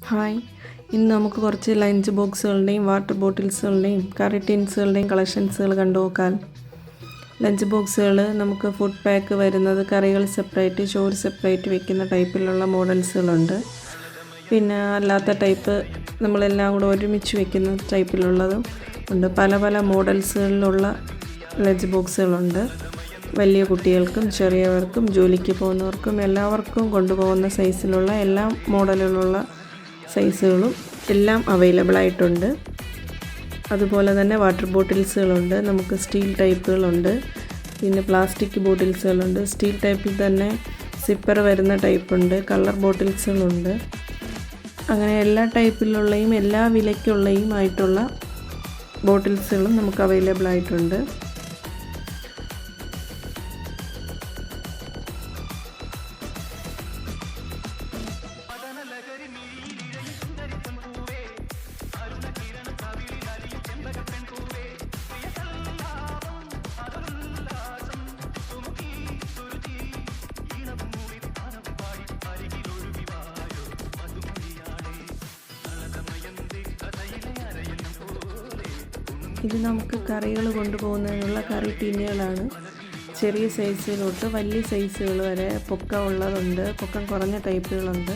Hi, ഇന്ന് നമുക്ക് കുറച്ച് ലഞ്ച് ബോക്സുകളുടെയും വാട്ടർ ബോട്ടിൽസുകളുടെയും കറി ടിൻസുകളുടെയും കളക്ഷൻസുകൾ കണ്ടുനോക്കാം. ലഞ്ച് ബോക്സുകൾ നമുക്ക് ഫുഡ് പാക്ക് വരുന്നത് കറികൾ സെപ്പറേറ്റ്, ചോറ് സെപ്പറേറ്റ് വെക്കുന്ന ടൈപ്പിലുള്ള മോഡൽസുകളുണ്ട്. പിന്നെ അല്ലാത്ത ടൈപ്പ് നമ്മളെല്ലാം കൂടെ ഒരുമിച്ച് വെക്കുന്ന ടൈപ്പിലുള്ളതും ഉണ്ട്. പല പല മോഡൽസുകളിലുള്ള ലഞ്ച് ബോക്സുകളുണ്ട്. വലിയ കുട്ടികൾക്കും ചെറിയവർക്കും ജോലിക്ക് പോകുന്നവർക്കും എല്ലാവർക്കും കൊണ്ടുപോകുന്ന സൈസിലുള്ള എല്ലാ മോഡലിലുള്ള സൈസുകളും എല്ലാം അവൈലബിൾ ആയിട്ടുണ്ട്. അതുപോലെ തന്നെ വാട്ടർ ബോട്ടിൽസുകളുണ്ട്, നമുക്ക് സ്റ്റീൽ ടൈപ്പുകളുണ്ട്, പിന്നെ പ്ലാസ്റ്റിക് ബോട്ടിൽസുകളുണ്ട്. സ്റ്റീൽ ടൈപ്പിൽ തന്നെ സിപ്പർ വരുന്ന ടൈപ്പുണ്ട്, കളർ ബോട്ടിൽസുകളുണ്ട്. അങ്ങനെ എല്ലാ ടൈപ്പിലുള്ളയും എല്ലാ വിലയ്ക്കുള്ളയും ആയിട്ടുള്ള ബോട്ടിൽസുകളും നമുക്ക് അവൈലബിൾ ആയിട്ടുണ്ട്. ഇത് നമുക്ക് കറികൾ കൊണ്ടുപോകുന്നതിനുള്ള കറി ടിന്നുകളാണ്. ചെറിയ സൈസിലോട്ട് വലിയ സൈസുകൾ വരെ പൊക്കം ഉള്ളതുണ്ട്, പൊക്കം കുറഞ്ഞ ടൈപ്പുകളുണ്ട്.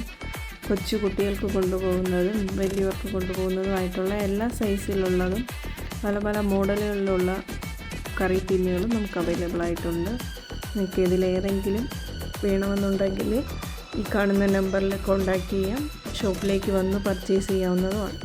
കൊച്ചു കുട്ടികൾക്ക് കൊണ്ടുപോകുന്നതും വലിയവർക്ക് കൊണ്ടുപോകുന്നതുമായിട്ടുള്ള എല്ലാ സൈസിലുള്ളതും പല പല മോഡലുകളിലുള്ള കറി ടിന്നുകളും നമുക്ക് അവൈലബിൾ ആയിട്ടുണ്ട്. നിങ്ങൾക്ക് ഇതിലേതെങ്കിലും വേണമെന്നുണ്ടെങ്കിൽ ഈ കാണുന്ന നമ്പറിൽ കോൺടാക്റ്റ് ചെയ്യാം. ഷോപ്പിലേക്ക് വന്ന് പർച്ചേസ് ചെയ്യാവുന്നതുമാണ്.